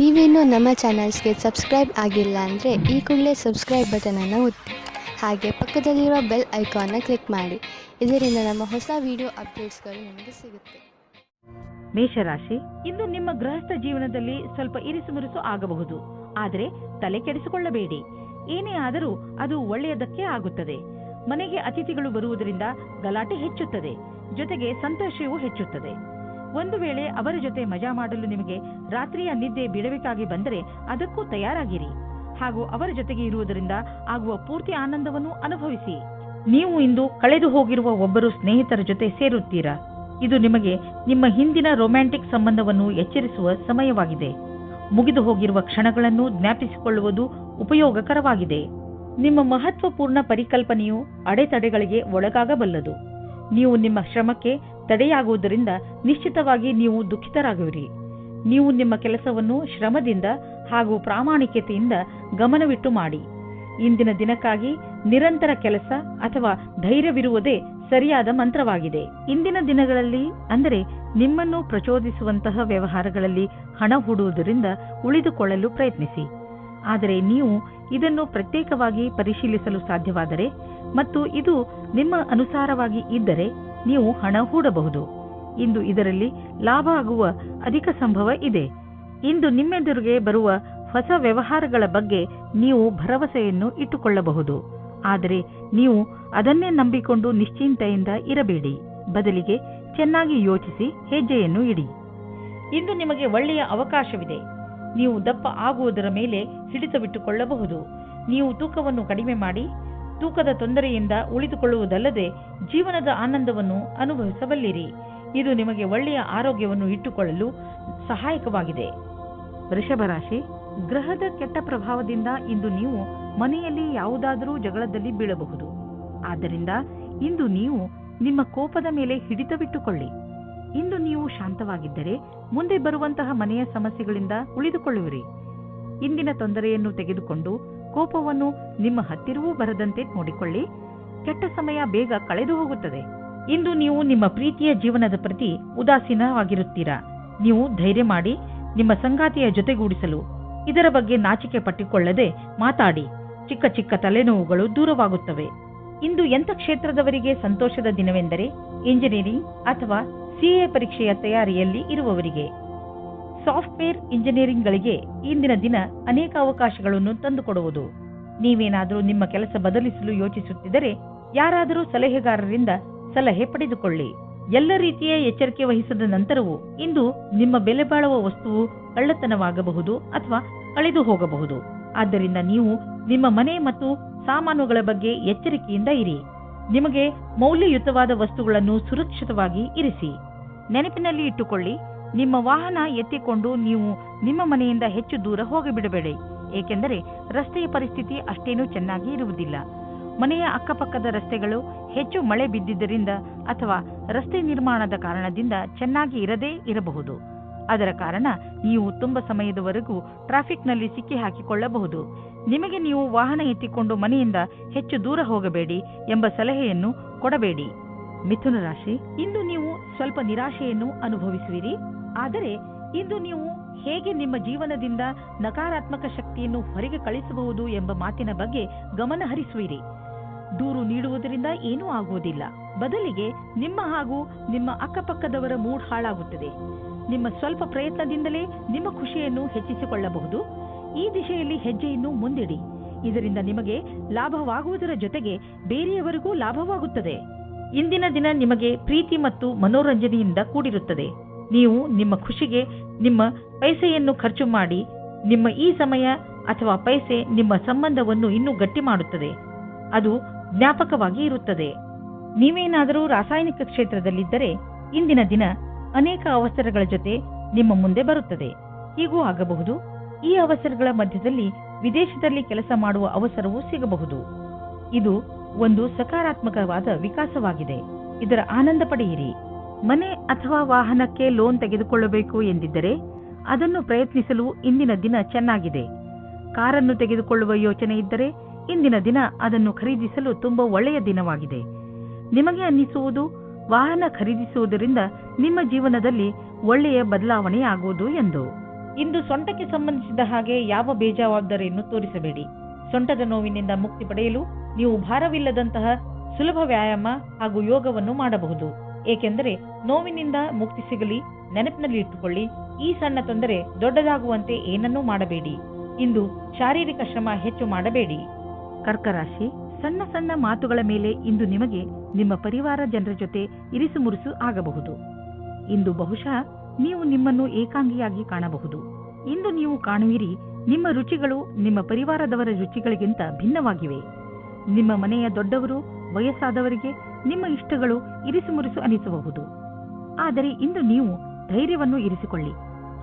ನೀವೇನೂ ನಮ್ಮ ಚಾನಲ್ಸ್ಗೆ ಸಬ್ಸ್ಕ್ರೈಬ್ ಆಗಿಲ್ಲ ಅಂದರೆ ಈ ಕೂಡಲೇ ಸಬ್ಸ್ಕ್ರೈಬ್ ಬಟನನ್ನು ಒತ್ತಿ ಹಾಗೆ ಪಕ್ಕದಲ್ಲಿರೋ ಬೆಲ್ ಐಕಾನ್ನ ಕ್ಲಿಕ್ ಮಾಡಿ. ಇದರಿಂದ ನಮ್ಮ ಹೊಸ ವಿಡಿಯೋ ಅಪ್ಡೇಟ್ಸ್ಗಳು ನಿಮಗೆ ಸಿಗುತ್ತೆ. ಮೇಷರಾಶಿ, ಇಂದು ನಿಮ್ಮ ಗೃಹಸ್ಥ ಜೀವನದಲ್ಲಿ ಸ್ವಲ್ಪ ಇರಿಸುಮುರುಸು ಆಗಬಹುದು. ಆದರೆ ತಲೆ ಕೆಡಿಸಿಕೊಳ್ಳಬೇಡಿ. ಏನೇ ಆದರೂ ಅದು ಒಳ್ಳೆಯದಕ್ಕೆ ಆಗುತ್ತದೆ. ಮನೆಗೆ ಅತಿಥಿಗಳು ಬರುವುದರಿಂದ ಗಲಾಟೆ ಹೆಚ್ಚುತ್ತದೆ, ಜೊತೆಗೆ ಸಂತೋಷವೂ ಹೆಚ್ಚುತ್ತದೆ. ಒಂದು ವೇಳೆ ಅವರ ಜೊತೆ ಮಜಾ ಮಾಡಲು ನಿಮಗೆ ರಾತ್ರಿಯ ನಿದ್ದೆ ಬಿಡಬೇಕಾಗಿ ಬಂದರೆ ಅದಕ್ಕೂ ತಯಾರಾಗಿರಿ ಹಾಗೂ ಅವರ ಜೊತೆಗೆ ಇರುವುದರಿಂದ ಆಗುವ ಪೂರ್ತಿ ಆನಂದವನ್ನು ಅನುಭವಿಸಿ. ನೀವು ಇಂದು ಕಳೆದು ಹೋಗಿರುವ ಒಬ್ಬರು ಸ್ನೇಹಿತರ ಜೊತೆ ಸೇರುತ್ತೀರಾ. ಇದು ನಿಮಗೆ ನಿಮ್ಮ ಹಿಂದಿನ ರೊಮ್ಯಾಂಟಿಕ್ ಸಂಬಂಧವನ್ನು ಎಚ್ಚರಿಸುವ ಸಮಯವಾಗಿದೆ. ಮುಗಿದು ಹೋಗಿರುವ ಕ್ಷಣಗಳನ್ನು ಜ್ಞಾಪಿಸಿಕೊಳ್ಳುವುದು ಉಪಯೋಗಕರವಾಗಿದೆ. ನಿಮ್ಮ ಮಹತ್ವಪೂರ್ಣ ಪರಿಕಲ್ಪನೆಯು ಅಡೆತಡೆಗಳಿಗೆ ಒಳಗಾಗಬಲ್ಲದು. ನೀವು ನಿಮ್ಮ ಶ್ರಮಕ್ಕೆ ತಡೆಯಾಗುವುದರಿಂದ ನಿಶ್ಚಿತವಾಗಿ ನೀವು ದುಃಖಿತರಾಗುವಿರಿ. ನೀವು ನಿಮ್ಮ ಕೆಲಸವನ್ನು ಶ್ರಮದಿಂದ ಹಾಗೂ ಪ್ರಾಮಾಣಿಕತೆಯಿಂದ ಗಮನವಿಟ್ಟು ಮಾಡಿ. ಇಂದಿನ ದಿನಕ್ಕಾಗಿ ನಿರಂತರ ಕೆಲಸ ಅಥವಾ ಧೈರ್ಯವಿರುವುದೇ ಸರಿಯಾದ ಮಂತ್ರವಾಗಿದೆ. ಇಂದಿನ ದಿನಗಳಲ್ಲಿ ಅಂದರೆ ನಿಮ್ಮನ್ನು ಪ್ರಚೋದಿಸುವಂತಹ ವ್ಯವಹಾರಗಳಲ್ಲಿ ಹಣ ಹೂಡುವುದರಿಂದ ಉಳಿದುಕೊಳ್ಳಲು ಪ್ರಯತ್ನಿಸಿ. ಆದರೆ ನೀವು ಇದನ್ನು ಪ್ರತ್ಯೇಕವಾಗಿ ಪರಿಶೀಲಿಸಲು ಸಾಧ್ಯವಾದರೆ ಮತ್ತು ಇದು ನಿಮ್ಮ ಅನುಸಾರವಾಗಿ ಇದ್ದರೆ ನೀವು ಹಣ ಹೂಡಬಹುದು. ಇಂದು ಇದರಲ್ಲಿ ಲಾಭ ಆಗುವ ಅಧಿಕ ಸಂಭವ ಇದೆ. ಇಂದು ನಿಮ್ಮೆದುರಿಗೆ ಬರುವ ಹೊಸ ವ್ಯವಹಾರಗಳ ಬಗ್ಗೆ ನೀವು ಭರವಸೆಯನ್ನು ಇಟ್ಟುಕೊಳ್ಳಬಹುದು. ಆದರೆ ನೀವು ಅದನ್ನೇ ನಂಬಿಕೊಂಡು ನಿಶ್ಚಿಂತೆಯಿಂದ ಇರಬೇಡಿ. ಬದಲಿಗೆ ಚೆನ್ನಾಗಿ ಯೋಚಿಸಿ ಹೆಜ್ಜೆಯನ್ನು ಇಡಿ. ಇಂದು ನಿಮಗೆ ಒಳ್ಳೆಯ ಅವಕಾಶವಿದೆ. ನೀವು ದಪ್ಪ ಆಗುವುದರ ಮೇಲೆ ಹಿಡಿತವಿಟ್ಟುಕೊಳ್ಳಬಹುದು. ನೀವು ತೂಕವನ್ನು ಕಡಿಮೆ ಮಾಡಿ ತೂಕದ ತೊಂದರೆಯಿಂದ ಉಳಿದುಕೊಳ್ಳುವುದಲ್ಲದೆ ಜೀವನದ ಆನಂದವನ್ನು ಅನುಭವಿಸಬಲ್ಲಿರಿ. ಇದು ನಿಮಗೆ ಒಳ್ಳೆಯ ಆರೋಗ್ಯವನ್ನು ಇಟ್ಟುಕೊಳ್ಳಲು ಸಹಾಯಕವಾಗಿದೆ. ವೃಷಭ ರಾಶಿ, ಗ್ರಹದ ಕೆಟ್ಟ ಪ್ರಭಾವದಿಂದ ಇಂದು ನೀವು ಮನೆಯಲ್ಲಿ ಯಾವುದಾದರೂ ಜಗಳದಲ್ಲಿ ಬೀಳಬಹುದು. ಆದ್ದರಿಂದ ಇಂದು ನೀವು ನಿಮ್ಮ ಕೋಪದ ಮೇಲೆ ಹಿಡಿತವಿಟ್ಟುಕೊಳ್ಳಿ. ಇಂದು ನೀವು ಶಾಂತವಾಗಿದ್ದರೆ ಮುಂದೆ ಬರುವಂತಹ ಮನೆಯ ಸಮಸ್ಯೆಗಳಿಂದ ಉಳಿದುಕೊಳ್ಳುವಿರಿ. ಇಂದಿನ ತೊಂದರೆಯನ್ನು ತೆಗೆದುಕೊಂಡು ಕೋಪವನ್ನು ನಿಮ್ಮ ಹತ್ತಿರವೂ ಬರದಂತೆ ನೋಡಿಕೊಳ್ಳಿ. ಕೆಟ್ಟ ಸಮಯ ಬೇಗ ಕಳೆದು ಹೋಗುತ್ತದೆ. ಇಂದು ನೀವು ನಿಮ್ಮ ಪ್ರೀತಿಯ ಜೀವನದ ಪ್ರತಿ ಉದಾಸೀನವಾಗಿರುತ್ತೀರಾ. ನೀವು ಧೈರ್ಯ ಮಾಡಿ ನಿಮ್ಮ ಸಂಗಾತಿಯ ಜೊತೆಗೂಡಿಸಲು ಇದರ ಬಗ್ಗೆ ನಾಚಿಕೆ ಪಟ್ಟಿಕೊಳ್ಳದೆ ಮಾತಾಡಿ. ಚಿಕ್ಕ ಚಿಕ್ಕ ತಲೆನೋವುಗಳು ದೂರವಾಗುತ್ತವೆ. ಇಂದು ಎಂಥ ಕ್ಷೇತ್ರದವರಿಗೆ ಸಂತೋಷದ ದಿನವೆಂದರೆ ಇಂಜಿನಿಯರಿಂಗ್ ಅಥವಾ ಸಿಎ ಪರೀಕ್ಷೆಯ ತಯಾರಿಯಲ್ಲಿ ಇರುವವರಿಗೆ. ಸಾಫ್ಟ್ವೇರ್ ಇಂಜಿನಿಯರಿಂಗ್ಗಳಿಗೆ ಇಂದಿನ ದಿನ ಅನೇಕ ಅವಕಾಶಗಳನ್ನು ತಂದುಕೊಡುವುದು. ನೀವೇನಾದರೂ ನಿಮ್ಮ ಕೆಲಸ ಬದಲಿಸಲು ಯೋಚಿಸುತ್ತಿದ್ದರೆ ಯಾರಾದರೂ ಸಲಹೆಗಾರರಿಂದ ಸಲಹೆ ಪಡೆದುಕೊಳ್ಳಿ. ಎಲ್ಲ ರೀತಿಯ ಎಚ್ಚರಿಕೆ ವಹಿಸಿದ ನಂತರವೂ ಇಂದು ನಿಮ್ಮ ಬೆಲೆ ಬಾಳುವ ವಸ್ತುವು ಕಳ್ಳತನವಾಗಬಹುದು ಅಥವಾ ಕಳೆದು ಹೋಗಬಹುದು. ಆದ್ದರಿಂದ ನೀವು ನಿಮ್ಮ ಮನೆ ಮತ್ತು ಸಾಮಾನುಗಳ ಬಗ್ಗೆ ಎಚ್ಚರಿಕೆಯಿಂದ ಇರಿ. ನಿಮಗೆ ಮೌಲ್ಯಯುತವಾದ ವಸ್ತುಗಳನ್ನು ಸುರಕ್ಷಿತವಾಗಿ ಇರಿಸಿ. ನೆನಪಿನಲ್ಲಿ ಇಟ್ಟುಕೊಳ್ಳಿ, ನಿಮ್ಮ ವಾಹನ ಎತ್ತಿಕೊಂಡು ನೀವು ನಿಮ್ಮ ಮನೆಯಿಂದ ಹೆಚ್ಚು ದೂರ ಹೋಗಿಬಿಡಬೇಡಿ. ಏಕೆಂದರೆ ರಸ್ತೆಯ ಪರಿಸ್ಥಿತಿ ಅಷ್ಟೇನೂ ಚೆನ್ನಾಗಿ ಇರುವುದಿಲ್ಲ. ಮನೆಯ ಅಕ್ಕಪಕ್ಕದ ರಸ್ತೆಗಳು ಹೆಚ್ಚು ಮಳೆ ಬಿದ್ದಿದ್ದರಿಂದ ಅಥವಾ ರಸ್ತೆ ನಿರ್ಮಾಣದ ಕಾರಣದಿಂದ ಚೆನ್ನಾಗಿ ಇರದೇ ಇರಬಹುದು. ಅದರ ಕಾರಣ ನೀವು ತುಂಬ ಸಮಯದವರೆಗೂ ಟ್ರಾಫಿಕ್ನಲ್ಲಿ ಸಿಕ್ಕಿ ಹಾಕಿಕೊಳ್ಳಬಹುದು. ನಿಮಗೆ ನೀವು ವಾಹನ ಎತ್ತಿಕೊಂಡು ಮನೆಯಿಂದ ಹೆಚ್ಚು ದೂರ ಹೋಗಬೇಡಿ ಎಂಬ ಸಲಹೆಯನ್ನು ಕೊಡಬೇಡಿ. ಮಿಥುನ ರಾಶಿ, ಇಂದು ನೀವು ಸ್ವಲ್ಪ ನಿರಾಶೆಯನ್ನು ಅನುಭವಿಸುವಿರಿ. ಆದರೆ ಇಂದು ನೀವು ಹೇಗೆ ನಿಮ್ಮ ಜೀವನದಿಂದ ನಕಾರಾತ್ಮಕ ಶಕ್ತಿಯನ್ನು ಹೊರಗೆ ಕಳಿಸಬಹುದು ಎಂಬ ಮಾತಿನ ಬಗ್ಗೆ ಗಮನ ಹರಿಸುವಿರಿ. ದೂರು ನೀಡುವುದರಿಂದ ಏನೂ ಆಗುವುದಿಲ್ಲ. ಬದಲಿಗೆ ನಿಮ್ಮ ಹಾಗೂ ನಿಮ್ಮ ಅಕ್ಕಪಕ್ಕದವರ ಮೂಡ್ ಹಾಳಾಗುತ್ತದೆ. ನಿಮ್ಮ ಸ್ವಲ್ಪ ಪ್ರಯತ್ನದಿಂದಲೇ ನಿಮ್ಮ ಖುಷಿಯನ್ನು ಹೆಚ್ಚಿಸಿಕೊಳ್ಳಬಹುದು. ಈ ದಿಶೆಯಲ್ಲಿ ಹೆಜ್ಜೆಯನ್ನು ಮುಂದಿಡಿ. ಇದರಿಂದ ನಿಮಗೆ ಲಾಭವಾಗುವುದರ ಜೊತೆಗೆ ಬೇರೆಯವರಿಗೂ ಲಾಭವಾಗುತ್ತದೆ. ಇಂದಿನ ದಿನ ನಿಮಗೆ ಪ್ರೀತಿ ಮತ್ತು ಮನೋರಂಜನೆಯಿಂದ ಕೂಡಿರುತ್ತದೆ. ನೀವು ನಿಮ್ಮ ಖುಷಿಗೆ ನಿಮ್ಮ ಪೈಸೆಯನ್ನು ಖರ್ಚು ಮಾಡಿ. ನಿಮ್ಮ ಈ ಸಮಯ ಅಥವಾ ಪೈಸೆ ನಿಮ್ಮ ಸಂಬಂಧವನ್ನು ಇನ್ನೂ ಗಟ್ಟಿ ಮಾಡುತ್ತದೆ. ಅದು ಜ್ಞಾಪಕವಾಗಿ ಇರುತ್ತದೆ. ನೀವೇನಾದರೂ ರಾಸಾಯನಿಕ ಕ್ಷೇತ್ರದಲ್ಲಿದ್ದರೆ ಇಂದಿನ ದಿನ ಅನೇಕ ಅವಸರಗಳ ಜೊತೆ ನಿಮ್ಮ ಮುಂದೆ ಬರುತ್ತದೆ. ಹೀಗೂ ಆಗಬಹುದು. ಈ ಅವಸರಗಳ ಮಧ್ಯದಲ್ಲಿ ವಿದೇಶದಲ್ಲಿ ಕೆಲಸ ಮಾಡುವ ಅವಸರವೂ ಸಿಗಬಹುದು. ಇದು ಒಂದು ಸಕಾರಾತ್ಮಕವಾದ ವಿಕಾಸವಾಗಿದೆ. ಇದರ ಆನಂದ ಪಡೆಯಿರಿ. ಮನೆ ಅಥವಾ ವಾಹನಕ್ಕೆ ಲೋನ್ ತೆಗೆದುಕೊಳ್ಳಬೇಕು ಎಂದಿದ್ದರೆ ಅದನ್ನು ಪ್ರಯತ್ನಿಸಲು ಇಂದಿನ ದಿನ ಚೆನ್ನಾಗಿದೆ. ಕಾರನ್ನು ತೆಗೆದುಕೊಳ್ಳುವ ಯೋಚನೆ ಇದ್ದರೆ ಇಂದಿನ ದಿನ ಅದನ್ನು ಖರೀದಿಸಲು ತುಂಬಾ ಒಳ್ಳೆಯ ದಿನವಾಗಿದೆ. ನಿಮಗೆ ಅನ್ನಿಸುವುದು ವಾಹನ ಖರೀದಿಸುವುದರಿಂದ ನಿಮ್ಮ ಜೀವನದಲ್ಲಿ ಒಳ್ಳೆಯ ಬದಲಾವಣೆಯಾಗುವುದು ಎಂದು. ಇಂದು ಸೊಂಟಕ್ಕೆ ಸಂಬಂಧಿಸಿದ ಹಾಗೆ ಯಾವ ಬೇಜವಾಬ್ದಾರಿಯನ್ನು ತೋರಿಸಬೇಡಿ. ಸೊಂಟದ ನೋವಿನಿಂದ ಮುಕ್ತಿ ಪಡೆಯಲು ನೀವು ಭಾರವಿಲ್ಲದಂತಹ ಸುಲಭ ವ್ಯಾಯಾಮ ಹಾಗೂ ಯೋಗವನ್ನು ಮಾಡಬಹುದು. ಏಕೆಂದರೆ ನೋವಿನಿಂದ ಮುಕ್ತಿ ಸಿಗಲಿ ನೆನಪಿನಲ್ಲಿ ಇಟ್ಟುಕೊಳ್ಳಿ, ಈ ಸಣ್ಣ ತೊಂದರೆ ದೊಡ್ಡದಾಗುವಂತೆ ಏನನ್ನೂ ಮಾಡಬೇಡಿ. ಇಂದು ಶಾರೀರಿಕ ಶ್ರಮ ಹೆಚ್ಚು ಮಾಡಬೇಡಿ. ಕರ್ಕ ರಾಶಿ, ಸಣ್ಣ ಸಣ್ಣ ಮಾತುಗಳ ಮೇಲೆ ಇಂದು ನಿಮಗೆ ನಿಮ್ಮ ಪರಿವಾರ ಜನರ ಜೊತೆ ಇರಿಸು ಮುರುಸು ಆಗಬಹುದು. ಇಂದು ಬಹುಶಃ ನೀವು ನಿಮ್ಮನ್ನು ಏಕಾಂಗಿಯಾಗಿ ಕಾಣಬಹುದು. ಇಂದು ನೀವು ಕಾಣುವಿರಿ, ನಿಮ್ಮ ರುಚಿಗಳು ನಿಮ್ಮ ಪರಿವಾರದವರ ರುಚಿಗಳಿಗಿಂತ ಭಿನ್ನವಾಗಿವೆ. ನಿಮ್ಮ ಮನೆಯ ದೊಡ್ಡವರು, ವಯಸ್ಸಾದವರಿಗೆ ನಿಮ್ಮ ಇಷ್ಟಗಳು ಇರಿಸು ಮುರುಸು ಅನಿಸಬಹುದು. ಆದರೆ ಇಂದು ನೀವು ಧೈರ್ಯವನ್ನು ಇರಿಸಿಕೊಳ್ಳಿ.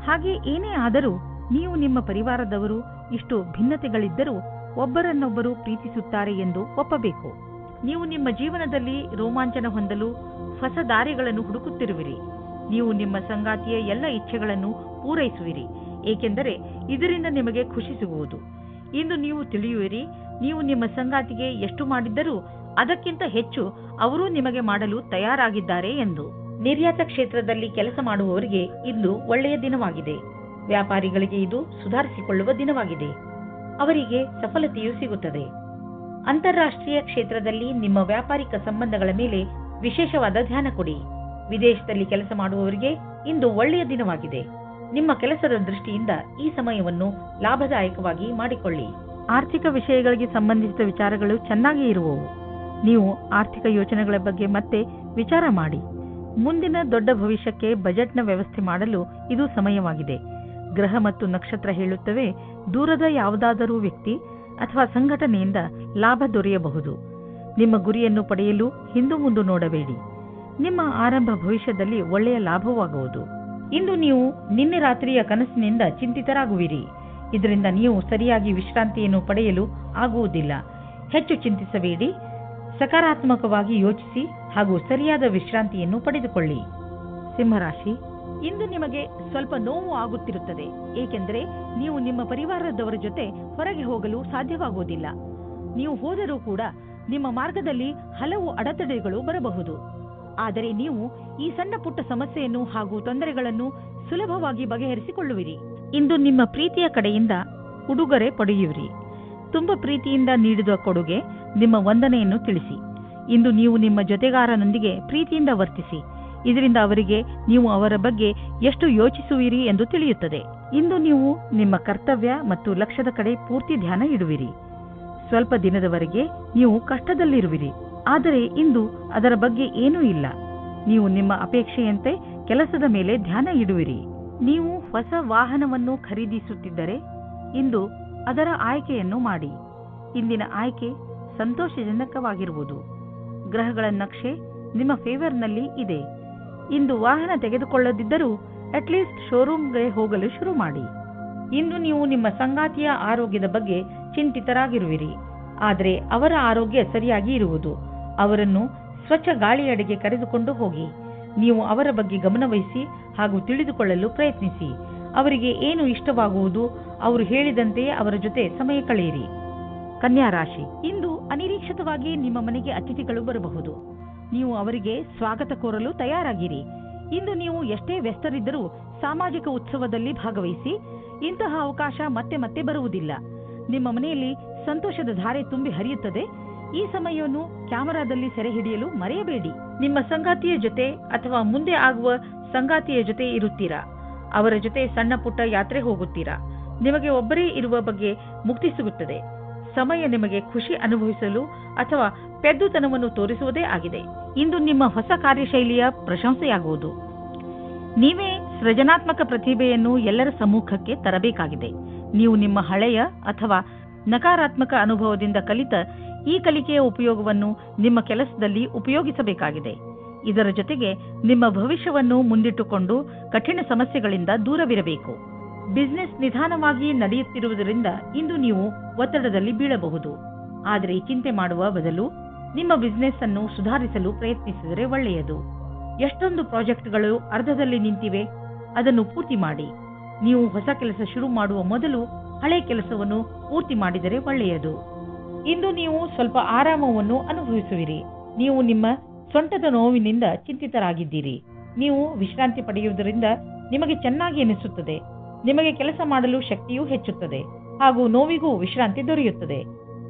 ಹಾಗೆ ಏನೇ ಆದರೂ ನೀವು ನಿಮ್ಮ ಪರಿವಾರದವರು ಇಷ್ಟು ಭಿನ್ನತೆಗಳಿದ್ದರೂ ಒಬ್ಬರನ್ನೊಬ್ಬರು ಪ್ರೀತಿಸುತ್ತಾರೆ ಎಂದು ಒಪ್ಪಬೇಕು. ನೀವು ನಿಮ್ಮ ಜೀವನದಲ್ಲಿ ರೋಮಾಂಚನ ಹೊಂದಲು ಹೊಸ ದಾರಿಗಳನ್ನು ಹುಡುಕುತ್ತಿರುವಿರಿ. ನೀವು ನಿಮ್ಮ ಸಂಗಾತಿಯ ಎಲ್ಲ ಇಚ್ಛೆಗಳನ್ನು ಪೂರೈಸುವಿರಿ, ಏಕೆಂದರೆ ಇದರಿಂದ ನಿಮಗೆ ಖುಷಿ ಸಿಗುವುದು. ಇಂದು ನೀವು ತಿಳಿಯುವಿರಿ, ನೀವು ನಿಮ್ಮ ಸಂಗಾತಿಗೆ ಎಷ್ಟು ಮಾಡಿದ್ದರೂ ಅದಕ್ಕಿಂತ ಹೆಚ್ಚು ಅವರು ನಿಮಗೆ ಮಾಡಲು ತಯಾರಾಗಿದ್ದಾರೆ ಎಂದು. ನಿರ್ಯಾತ ಕ್ಷೇತ್ರದಲ್ಲಿ ಕೆಲಸ ಮಾಡುವವರಿಗೆ ಇಂದು ಒಳ್ಳೆಯ ದಿನವಾಗಿದೆ. ವ್ಯಾಪಾರಿಗಳಿಗೆ ಇದು ಸುಧಾರಿಸಿಕೊಳ್ಳುವ ದಿನವಾಗಿದೆ. ಅವರಿಗೆ ಸಫಲತೆಯೂ ಸಿಗುತ್ತದೆ. ಅಂತಾರಾಷ್ಟ್ರೀಯ ಕ್ಷೇತ್ರದಲ್ಲಿ ನಿಮ್ಮ ವ್ಯಾಪಾರಿಕ ಸಂಬಂಧಗಳ ಮೇಲೆ ವಿಶೇಷವಾದ ಧ್ಯಾನ ಕೊಡಿ. ವಿದೇಶದಲ್ಲಿ ಕೆಲಸ ಮಾಡುವವರಿಗೆ ಇಂದು ಒಳ್ಳೆಯ ದಿನವಾಗಿದೆ. ನಿಮ್ಮ ಕೆಲಸದ ದೃಷ್ಟಿಯಿಂದ ಈ ಸಮಯವನ್ನು ಲಾಭದಾಯಕವಾಗಿ ಮಾಡಿಕೊಳ್ಳಿ. ಆರ್ಥಿಕ ವಿಷಯಗಳಿಗೆ ಸಂಬಂಧಿಸಿದ ವಿಚಾರಗಳು ಚೆನ್ನಾಗಿ ಇರುವವು. ನೀವು ಆರ್ಥಿಕ ಯೋಜನೆಗಳ ಬಗ್ಗೆ ಮತ್ತೆ ವಿಚಾರ ಮಾಡಿ. ಮುಂದಿನ ದೊಡ್ಡ ಭವಿಷ್ಯಕ್ಕೆ ಬಜೆಟ್ನ ವ್ಯವಸ್ಥೆ ಮಾಡಲು ಇದು ಸಮಯವಾಗಿದೆ. ಗ್ರಹ ಮತ್ತು ನಕ್ಷತ್ರ ಹೇಳುತ್ತವೆ, ದೂರದ ಯಾವುದಾದರೂ ವ್ಯಕ್ತಿ ಅಥವಾ ಸಂಘಟನೆಯಿಂದ ಲಾಭ ದೊರೆಯಬಹುದು. ನಿಮ್ಮ ಗುರಿಯನ್ನು ಪಡೆಯಲು ಹಿಂದು ಮುಂದು ನೋಡಬೇಡಿ. ನಿಮ್ಮ ಆರಂಭ ಭವಿಷ್ಯದಲ್ಲಿ ಒಳ್ಳೆಯ ಲಾಭವಾಗುವುದು. ಇಂದು ನೀವು ನಿನ್ನೆ ರಾತ್ರಿಯ ಕನಸಿನಿಂದ ಚಿಂತಿತರಾಗುವಿರಿ. ಇದರಿಂದ ನೀವು ಸರಿಯಾಗಿ ವಿಶ್ರಾಂತಿಯನ್ನು ಪಡೆಯಲು ಆಗುವುದಿಲ್ಲ. ಹೆಚ್ಚು ಚಿಂತಿಸಬೇಡಿ. ಸಕಾರಾತ್ಮಕವಾಗಿ ಯೋಚಿಸಿ ಹಾಗೂ ಸರಿಯಾದ ವಿಶ್ರಾಂತಿಯನ್ನು ಪಡೆದುಕೊಳ್ಳಿ. ಸಿಂಹರಾಶಿ, ಇಂದು ನಿಮಗೆ ಸ್ವಲ್ಪ ನೋವು ಆಗುತ್ತಿರುತ್ತದೆ. ಏಕೆಂದರೆ ನೀವು ನಿಮ್ಮ ಪರಿವಾರದವರ ಜೊತೆ ಹೊರಗೆ ಹೋಗಲು ಸಾಧ್ಯವಾಗುವುದಿಲ್ಲ. ನೀವು ಹೋದರೂ ಕೂಡ ನಿಮ್ಮ ಮಾರ್ಗದಲ್ಲಿ ಹಲವು ಅಡೆತಡೆಗಳು ಬರಬಹುದು. ಆದರೆ ನೀವು ಈ ಸಣ್ಣ ಪುಟ್ಟ ಸಮಸ್ಯೆಯನ್ನು ಹಾಗೂ ತೊಂದರೆಗಳನ್ನು ಸುಲಭವಾಗಿ ಬಗೆಹರಿಸಿಕೊಳ್ಳುವಿರಿ. ಇಂದು ನಿಮ್ಮ ಪ್ರೀತಿಯ ಕಡೆಯಿಂದ ಉಡುಗೊರೆ ಪಡೆಯುವಿರಿ. ತುಂಬಾ ಪ್ರೀತಿಯಿಂದ ನೀಡಿದ ಕೊಡುಗೆ ನಿಮ್ಮ ವಂದನೆಯನ್ನು ತಿಳಿಸಿ. ಇಂದು ನೀವು ನಿಮ್ಮ ಜೊತೆಗಾರನೊಂದಿಗೆ ಪ್ರೀತಿಯಿಂದ ವರ್ತಿಸಿ. ಇದರಿಂದ ಅವರಿಗೆ ನೀವು ಅವರ ಬಗ್ಗೆ ಎಷ್ಟು ಯೋಚಿಸುವಿರಿ ಎಂದು ತಿಳಿಯುತ್ತದೆ. ಇಂದು ನೀವು ನಿಮ್ಮ ಕರ್ತವ್ಯ ಮತ್ತು ಲಕ್ಷ್ಯದ ಕಡೆ ಪೂರ್ತಿ ಧ್ಯಾನ ಇಡುವಿರಿ. ಸ್ವಲ್ಪ ದಿನದವರೆಗೆ ನೀವು ಕಷ್ಟದಲ್ಲಿರುವಿರಿ, ಆದರೆ ಇಂದು ಅದರ ಬಗ್ಗೆ ಏನೂ ಇಲ್ಲ. ನೀವು ನಿಮ್ಮ ಅಪೇಕ್ಷೆಯಂತೆ ಕೆಲಸದ ಮೇಲೆ ಧ್ಯಾನ ಇಡುವಿರಿ. ನೀವು ಹೊಸ ವಾಹನವನ್ನು ಖರೀದಿಸುತ್ತಿದ್ದರೆ ಇಂದು ಅದರ ಆಯ್ಕೆಯನ್ನು ಮಾಡಿ. ಇಂದಿನ ಆಯ್ಕೆ ಸಂತೋಷಜನಕವಾಗಿರುವುದು. ಗ್ರಹಗಳ ನಕ್ಷೆ ನಿಮ್ಮ ಫೇವರ್ನಲ್ಲಿ ಇದೆ. ಇಂದು ವಾಹನ ತೆಗೆದುಕೊಳ್ಳದಿದ್ದರೂ ಅಟ್ಲೀಸ್ಟ್ ಶೋರೂಮ್ಗೆ ಹೋಗಲು ಶುರು ಮಾಡಿ. ಇಂದು ನೀವು ನಿಮ್ಮ ಸಂಗಾತಿಯ ಆರೋಗ್ಯದ ಬಗ್ಗೆ ಚಿಂತಿತರಾಗಿರುವಿರಿ, ಆದರೆ ಅವರ ಆರೋಗ್ಯ ಸರಿಯಾಗಿ ಇರುವುದು. ಅವರನ್ನು ಸ್ವಚ್ಛ ಗಾಳಿಯಡೆಗೆ ಕರೆದುಕೊಂಡು ಹೋಗಿ. ನೀವು ಅವರ ಬಗ್ಗೆ ಗಮನವಹಿಸಿ ಹಾಗೂ ತಿಳಿದುಕೊಳ್ಳಲು ಪ್ರಯತ್ನಿಸಿ. ಅವರಿಗೆ ಏನು ಇಷ್ಟವಾಗುವುದು, ಅವರು ಹೇಳಿದಂತೆಯೇ ಅವರ ಜೊತೆ ಸಮಯ ಕಳೆಯಿರಿ. ಕನ್ಯಾ ರಾಶಿ, ಇಂದು ಅನಿರೀಕ್ಷಿತವಾಗಿ ನಿಮ್ಮ ಮನೆಗೆ ಅತಿಥಿಗಳು ಬರಬಹುದು. ನೀವು ಅವರಿಗೆ ಸ್ವಾಗತ ಕೋರಲು ತಯಾರಾಗಿರಿ. ಇಂದು ನೀವು ಎಷ್ಟೇ ವ್ಯಸ್ತರಿದ್ದರೂ ಸಾಮಾಜಿಕ ಉತ್ಸವದಲ್ಲಿ ಭಾಗವಹಿಸಿ. ಇಂತಹ ಅವಕಾಶ ಮತ್ತೆ ಮತ್ತೆ ಬರುವುದಿಲ್ಲ. ನಿಮ್ಮ ಮನೆಯಲ್ಲಿ ಸಂತೋಷದ ಧಾರೆ ತುಂಬಿ ಹರಿಯುತ್ತದೆ. ಈ ಸಮಯವನ್ನು ಕ್ಯಾಮೆರಾದಲ್ಲಿ ಸೆರೆ ಹಿಡಿಯಲು ಮರೆಯಬೇಡಿ. ನಿಮ್ಮ ಸಂಗಾತಿಯ ಜೊತೆ ಅಥವಾ ಮುಂದೆ ಆಗುವ ಸಂಗಾತಿಯ ಜೊತೆ ಇರುತ್ತೀರಾ. ಅವರ ಜೊತೆ ಸಣ್ಣ ಪುಟ್ಟ ಯಾತ್ರೆ ಹೋಗುತ್ತೀರಾ. ನಿಮಗೆ ಒಬ್ಬರೇ ಇರುವ ಬಗ್ಗೆ ಮುಕ್ತಿ ಸಿಗುತ್ತದೆ. ಸಮಯ ನಿಮಗೆ ಖುಷಿ ಅನುಭವಿಸಲು ಅಥವಾ ಪೆದ್ದುತನವನ್ನು ತೋರಿಸುವುದೇ ಆಗಿದೆ. ಇಂದು ನಿಮ್ಮ ಹೊಸ ಕಾರ್ಯಶೈಲಿಯ ಪ್ರಶಂಸೆಯಾಗುವುದು. ನೀವೇ ಸೃಜನಾತ್ಮಕ ಪ್ರತಿಭೆಯನ್ನು ಎಲ್ಲರ ಸಮ್ಮುಖಕ್ಕೆ ತರಬೇಕಾಗಿದೆ. ನೀವು ನಿಮ್ಮ ಹಳೆಯ ಅಥವಾ ನಕಾರಾತ್ಮಕ ಅನುಭವದಿಂದ ಕಲಿತ ಈ ಕಲಿಕೆಯ ಉಪಯೋಗವನ್ನು ನಿಮ್ಮ ಕೆಲಸದಲ್ಲಿ ಉಪಯೋಗಿಸಬೇಕಾಗಿದೆ. ಇದರ ಜೊತೆಗೆ ನಿಮ್ಮ ಭವಿಷ್ಯವನ್ನು ಮುಂದಿಟ್ಟುಕೊಂಡು ಕಠಿಣ ಸಮಸ್ಯೆಗಳಿಂದ ದೂರವಿರಬೇಕು. ಬಿಸಿನೆಸ್ ನಿಧಾನವಾಗಿ ನಡೆಯುತ್ತಿರುವುದರಿಂದ ಇಂದು ನೀವು ಒತ್ತಡದಲ್ಲಿ ಬೀಳಬಹುದು. ಆದರೆ ಚಿಂತೆ ಮಾಡುವ ಬದಲು ನಿಮ್ಮ ಬಿಸಿನೆಸ್ ಅನ್ನು ಸುಧಾರಿಸಲು ಪ್ರಯತ್ನಿಸಿದರೆ ಒಳ್ಳೆಯದು. ಎಷ್ಟೊಂದು ಪ್ರಾಜೆಕ್ಟ್ಗಳು ಅರ್ಧದಲ್ಲಿ ನಿಂತಿವೆ, ಅದನ್ನು ಪೂರ್ತಿ ಮಾಡಿ. ನೀವು ಹೊಸ ಕೆಲಸ ಶುರು ಮಾಡುವ ಮೊದಲು ಹಳೆ ಕೆಲಸವನ್ನು ಪೂರ್ತಿ ಮಾಡಿದರೆ ಒಳ್ಳೆಯದು. ಇಂದು ನೀವು ಸ್ವಲ್ಪ ಆರಾಮವನ್ನು ಅನುಭವಿಸುವಿರಿ. ನೀವು ನಿಮ್ಮ ಸೊಂಟದ ನೋವಿನಿಂದ ಚಿಂತಿತರಾಗಿದ್ದೀರಿ. ನೀವು ವಿಶ್ರಾಂತಿ ಪಡೆಯುವುದರಿಂದ ನಿಮಗೆ ಚೆನ್ನಾಗಿ ಎನಿಸುತ್ತದೆ. ನಿಮಗೆ ಕೆಲಸ ಮಾಡಲು ಶಕ್ತಿಯೂ ಹೆಚ್ಚುತ್ತದೆ ಹಾಗೂ ನೋವಿಗೂ ವಿಶ್ರಾಂತಿ ದೊರೆಯುತ್ತದೆ.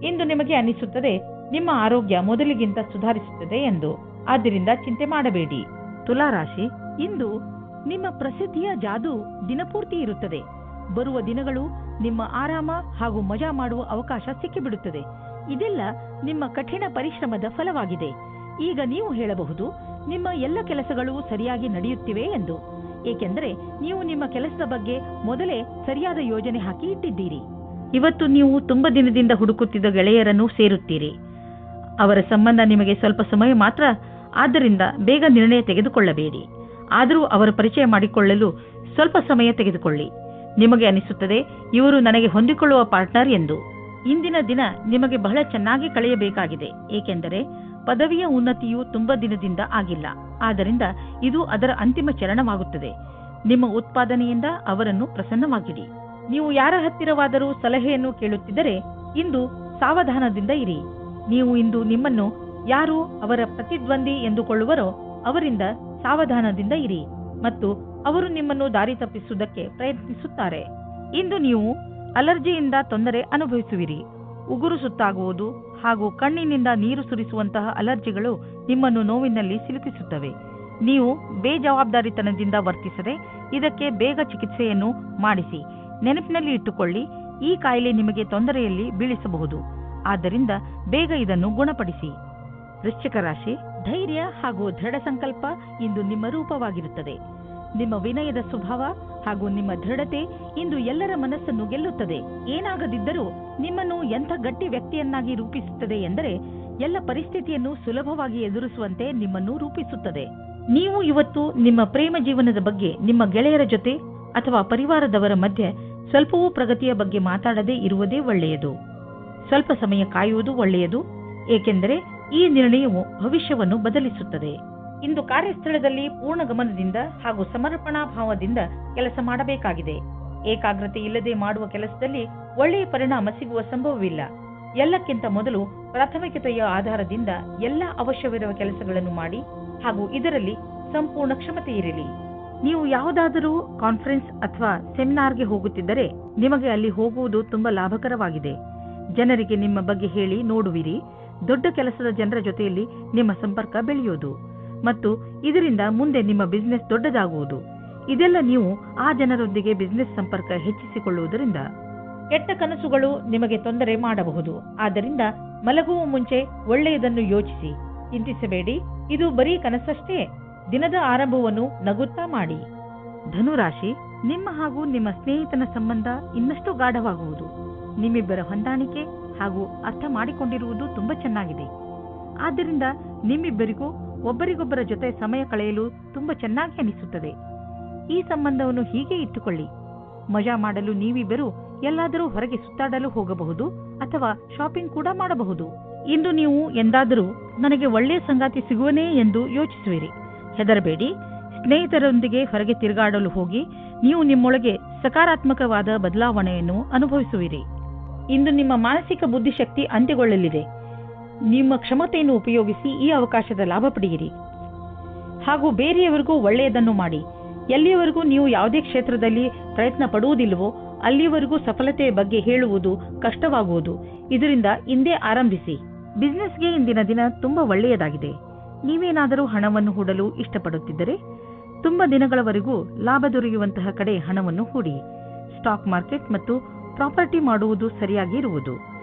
ಇಂದು ನಿಮಗೆ ಅನಿಸುತ್ತದೆ ನಿಮ್ಮ ಆರೋಗ್ಯ ಮೊದಲಿಗಿಂತ ಸುಧಾರಿಸುತ್ತದೆ ಎಂದು. ಆದ್ದರಿಂದ ಚಿಂತೆ ಮಾಡಬೇಡಿ. ತುಲಾರಾಶಿ, ಇಂದು ನಿಮ್ಮ ಪ್ರಸಿದ್ಧಿಯ ಜಾದು ದಿನಪೂರ್ತಿ ಇರುತ್ತದೆ. ಬರುವ ದಿನಗಳು ನಿಮ್ಮ ಆರಾಮ ಹಾಗೂ ಮಜಾ ಮಾಡುವ ಅವಕಾಶ ಸಿಕ್ಕಿಬಿಡುತ್ತದೆ. ಇದೆಲ್ಲ ನಿಮ್ಮ ಕಠಿಣ ಪರಿಶ್ರಮದ ಫಲವಾಗಿದೆ. ಈಗ ನೀವು ಹೇಳಬಹುದು, ನಿಮ್ಮ ಎಲ್ಲ ಕೆಲಸಗಳು ಸರಿಯಾಗಿ ನಡೆಯುತ್ತಿವೆ ಎಂದು. ಏಕೆಂದರೆ ನೀವು ನಿಮ್ಮ ಕೆಲಸದ ಬಗ್ಗೆ ಮೊದಲೇ ಸರಿಯಾದ ಯೋಜನೆ ಹಾಕಿ ಇಟ್ಟಿದ್ದೀರಿ. ಇವತ್ತು ನೀವು ತುಂಬ ದಿನದಿಂದ ಹುಡುಕುತ್ತಿದ್ದ ಗೆಳೆಯರನ್ನು ಸೇರುತ್ತೀರಿ. ಅವರ ಸಂಬಂಧ ನಿಮಗೆ ಸ್ವಲ್ಪ ಸಮಯ ಮಾತ್ರ, ಆದ್ದರಿಂದ ಬೇಗ ನಿರ್ಣಯ ತೆಗೆದುಕೊಳ್ಳಬೇಡಿ. ಆದರೂ ಅವರ ಪರಿಚಯ ಮಾಡಿಕೊಳ್ಳಲು ಸ್ವಲ್ಪ ಸಮಯ ತೆಗೆದುಕೊಳ್ಳಿ. ನಿಮಗೆ ಅನಿಸುತ್ತದೆ ಇವರು ನನಗೆ ಹೊಂದಿಕೊಳ್ಳುವ ಪಾರ್ಟ್ನರ್ ಎಂದು. ಇಂದಿನ ದಿನ ನಿಮಗೆ ಬಹಳ ಚೆನ್ನಾಗಿ ಕಳೆಯಬೇಕಾಗಿದೆ. ಏಕೆಂದರೆ ಪದವಿಯ ಉನ್ನತಿಯು ತುಂಬಾ ದಿನದಿಂದ ಆಗಿಲ್ಲ. ಆದ್ದರಿಂದ ಇದು ಅದರ ಅಂತಿಮ ಚರಣವಾಗುತ್ತದೆ. ನಿಮ್ಮ ಉತ್ಪಾದನೆಯಿಂದ ಅವರನ್ನು ಪ್ರಸನ್ನವಾಗಿಡಿ. ನೀವು ಯಾರ ಹತ್ತಿರವಾದರೂ ಸಲಹೆಯನ್ನು ಕೇಳುತ್ತಿದ್ದರೆ ಇಂದು ಸಾವಧಾನದಿಂದ ಇರಿ. ನೀವು ಇಂದು ನಿಮ್ಮನ್ನು ಯಾರು ಅವರ ಪ್ರತಿದ್ವಂದಿ ಎಂದುಕೊಳ್ಳುವರೋ ಅವರಿಂದ ಸಾವಧಾನದಿಂದ ಇರಿ ಮತ್ತು ಅವರು ನಿಮ್ಮನ್ನು ದಾರಿ ತಪ್ಪಿಸುವುದಕ್ಕೆ ಪ್ರಯತ್ನಿಸುತ್ತಾರೆ. ಇಂದು ನೀವು ಅಲರ್ಜಿಯಿಂದ ತೊಂದರೆ ಅನುಭವಿಸುವಿರಿ. ಉಗುರು ಸುತ್ತಾಗುವುದು ಹಾಗೂ ಕಣ್ಣಿನಿಂದ ನೀರು ಸುರಿಸುವಂತಹ ಅಲರ್ಜಿಗಳು ನಿಮ್ಮನ್ನು ನೋವಿನಲ್ಲಿ ಸಿಲುಕಿಸುತ್ತವೆ. ನೀವು ಬೇಜವಾಬ್ದಾರಿತನದಿಂದ ವರ್ತಿಸದೆ ಇದಕ್ಕೆ ಬೇಗ ಚಿಕಿತ್ಸೆಯನ್ನು ಮಾಡಿಸಿ. ನೆನಪಿನಲ್ಲಿ ಇಟ್ಟುಕೊಳ್ಳಿ, ಈ ಕಾಯಿಲೆ ನಿಮಗೆ ತೊಂದರೆಯಲ್ಲಿ ಬೀಳಿಸಬಹುದು. ಆದ್ದರಿಂದ ಬೇಗ ಇದನ್ನು ಗುಣಪಡಿಸಿ. ವೃಶ್ಚಿಕ ರಾಶಿ, ಧೈರ್ಯ ಹಾಗೂ ದೃಢ ಸಂಕಲ್ಪ ಇಂದು ನಿಮ್ಮ ರೂಪವಾಗಿರುತ್ತದೆ. ನಿಮ್ಮ ವಿನಯದ ಸ್ವಭಾವ ಹಾಗೂ ನಿಮ್ಮ ದೃಢತೆ ಇಂದು ಎಲ್ಲರ ಮನಸ್ಸನ್ನು ಗೆಲ್ಲುತ್ತದೆ. ಏನಾಗದಿದ್ದರೂ ನಿಮ್ಮನ್ನು ಎಂಥ ಗಟ್ಟಿ ವ್ಯಕ್ತಿಯನ್ನಾಗಿ ರೂಪಿಸುತ್ತದೆ ಎಂದರೆ ಎಲ್ಲ ಪರಿಸ್ಥಿತಿಯನ್ನು ಸುಲಭವಾಗಿ ಎದುರಿಸುವಂತೆ ನಿಮ್ಮನ್ನು ರೂಪಿಸುತ್ತದೆ. ನೀವು ಇವತ್ತು ನಿಮ್ಮ ಪ್ರೇಮ ಜೀವನದ ಬಗ್ಗೆ ನಿಮ್ಮ ಗೆಳೆಯರ ಜೊತೆ ಅಥವಾ ಪರಿವಾರದವರ ಮಧ್ಯೆ ಸ್ವಲ್ಪವೂ ಪ್ರಗತಿಯ ಬಗ್ಗೆ ಮಾತಾಡದೇ ಇರುವುದೇ ಒಳ್ಳೆಯದು. ಸ್ವಲ್ಪ ಸಮಯ ಕಾಯುವುದು ಒಳ್ಳೆಯದು, ಏಕೆಂದರೆ ಈ ನಿರ್ಣಯವು ಭವಿಷ್ಯವನ್ನು ಬದಲಿಸುತ್ತದೆ. ಇಂದು ಕಾರ್ಯಸ್ಥಳದಲ್ಲಿ ಪೂರ್ಣ ಗಮನದಿಂದ ಹಾಗೂ ಸಮರ್ಪಣಾ ಭಾವದಿಂದ ಕೆಲಸ ಮಾಡಬೇಕಾಗಿದೆ. ಏಕಾಗ್ರತೆ ಇಲ್ಲದೆ ಮಾಡುವ ಕೆಲಸದಲ್ಲಿ ಒಳ್ಳೆಯ ಪರಿಣಾಮ ಸಿಗುವ ಸಂಭವವಿಲ್ಲ. ಎಲ್ಲಕ್ಕಿಂತ ಮೊದಲು ಪ್ರಾಥಮಿಕತೆಯ ಆಧಾರದಿಂದ ಎಲ್ಲ ಅವಶ್ಯವಿರುವ ಕೆಲಸಗಳನ್ನು ಮಾಡಿ ಹಾಗೂ ಇದರಲ್ಲಿ ಸಂಪೂರ್ಣ ಕ್ಷಮತೆ ಇರಲಿ. ನೀವು ಯಾವುದಾದರೂ ಕಾನ್ಫರೆನ್ಸ್ ಅಥವಾ ಸೆಮಿನಾರ್ಗೆ ಹೋಗುತ್ತಿದ್ದರೆ ನಿಮಗೆ ಅಲ್ಲಿ ಹೋಗುವುದು ತುಂಬಾ ಲಾಭಕರವಾಗಿದೆ. ಜನರಿಗೆ ನಿಮ್ಮ ಬಗ್ಗೆ ಹೇಳಿ ನೋಡುವಿರಿ. ದೊಡ್ಡ ಕೆಲಸದ ಜನರ ಜೊತೆಯಲ್ಲಿ ನಿಮ್ಮ ಸಂಪರ್ಕ ಬೆಳೆಯುವುದು ಮತ್ತು ಇದರಿಂದ ಮುಂದೆ ನಿಮ್ಮ ಬಿಸಿನೆಸ್ ದೊಡ್ಡದಾಗುವುದು. ಇದೆಲ್ಲ ನೀವು ಆ ಜನರೊಂದಿಗೆ ಬಿಸಿನೆಸ್ ಸಂಪರ್ಕ ಹೆಚ್ಚಿಸಿಕೊಳ್ಳುವುದರಿಂದ. ಕೆಟ್ಟ ಕನಸುಗಳು ನಿಮಗೆ ತೊಂದರೆ ಮಾಡಬಹುದು. ಆದ್ದರಿಂದ ಮಲಗುವ ಮುಂಚೆ ಒಳ್ಳೆಯದನ್ನು ಯೋಚಿಸಿ, ಚಿಂತಿಸಬೇಡಿ. ಇದು ಬರೀ ಕನಸಷ್ಟೇ. ದಿನದ ಆರಂಭವನ್ನು ನಗುತ್ತಾ ಮಾಡಿ. ಧನುರಾಶಿ, ನಿಮ್ಮ ಹಾಗೂ ನಿಮ್ಮ ಸ್ನೇಹಿತನ ಸಂಬಂಧ ಇನ್ನಷ್ಟು ಗಾಢವಾಗುವುದು. ನಿಮ್ಮಿಬ್ಬರ ಹೊಂದಾಣಿಕೆ ಹಾಗೂ ಅರ್ಥ ಮಾಡಿಕೊಂಡಿರುವುದು ತುಂಬಾ ಚೆನ್ನಾಗಿದೆ. ಆದ್ದರಿಂದ ನಿಮ್ಮಿಬ್ಬರಿಗೂ ಒಬ್ಬರಿಗೊಬ್ಬರ ಜೊತೆ ಸಮಯ ಕಳೆಯಲು ತುಂಬಾ ಚೆನ್ನಾಗಿ ಅನಿಸುತ್ತದೆ. ಈ ಸಂಬಂಧವನ್ನು ಹೀಗೆ ಇಟ್ಟುಕೊಳ್ಳಿ. ಮಜಾ ಮಾಡಲು ನೀವಿಬ್ಬರು ಎಲ್ಲಾದರೂ ಹೊರಗೆ ಸುತ್ತಾಡಲು ಹೋಗಬಹುದು ಅಥವಾ ಶಾಪಿಂಗ್ ಕೂಡ ಮಾಡಬಹುದು. ಇಂದು ನೀವು ಎಂದಾದರೂ ನನಗೆ ಒಳ್ಳೆಯ ಸಂಗಾತಿ ಸಿಗುವನೇ ಎಂದು ಯೋಚಿಸುವಿರಿ. ಹೆದರಬೇಡಿ. ಸ್ನೇಹಿತರೊಂದಿಗೆ ಹೊರಗೆ ತಿರುಗಾಡಲು ಹೋಗಿ ನೀವು ನಿಮ್ಮೊಳಗೆ ಸಕಾರಾತ್ಮಕವಾದ ಬದಲಾವಣೆಯನ್ನು ಅನುಭವಿಸುವಿರಿ. ಇಂದು ನಿಮ್ಮ ಮಾನಸಿಕ ಬುದ್ಧಿಶಕ್ತಿ ಅಂತ್ಯಗೊಳ್ಳಲಿದೆ. ನಿಮ್ಮ ಕ್ಷಮತೆಯನ್ನು ಉಪಯೋಗಿಸಿ ಈ ಅವಕಾಶದ ಲಾಭ ಪಡೆಯಿರಿ ಹಾಗೂ ಬೇರೆಯವರಿಗೂ ಒಳ್ಳೆಯದನ್ನು ಮಾಡಿ. ಎಲ್ಲಿಯವರೆಗೂ ನೀವು ಯಾವುದೇ ಕ್ಷೇತ್ರದಲ್ಲಿ ಪ್ರಯತ್ನ ಪಡುವುದಿಲ್ಲವೋ ಅಲ್ಲಿಯವರೆಗೂ ಸಫಲತೆಯ ಬಗ್ಗೆ ಹೇಳುವುದು ಕಷ್ಟವಾಗುವುದು. ಇದರಿಂದ ಇಂದೇ ಆರಂಭಿಸಿ. ಬಿಸಿನೆಸ್ಗೆ ಇಂದಿನ ದಿನ ತುಂಬಾ ಒಳ್ಳೆಯದಾಗಿದೆ. ನೀವೇನಾದರೂ ಹಣವನ್ನು ಹೂಡಲು ಇಷ್ಟಪಡುತ್ತಿದ್ದರೆ ತುಂಬಾ ದಿನಗಳವರೆಗೂ ಲಾಭ ದೊರೆಯುವಂತಹ ಕಡೆ ಹಣವನ್ನು ಹೂಡಿ. ಸ್ಟಾಕ್ ಮಾರ್ಕೆಟ್ ಮತ್ತು ಪ್ರಾಪರ್ಟಿ ಮಾಡುವುದು ಸರಿಯಾಗಿ ಇರುವುದು.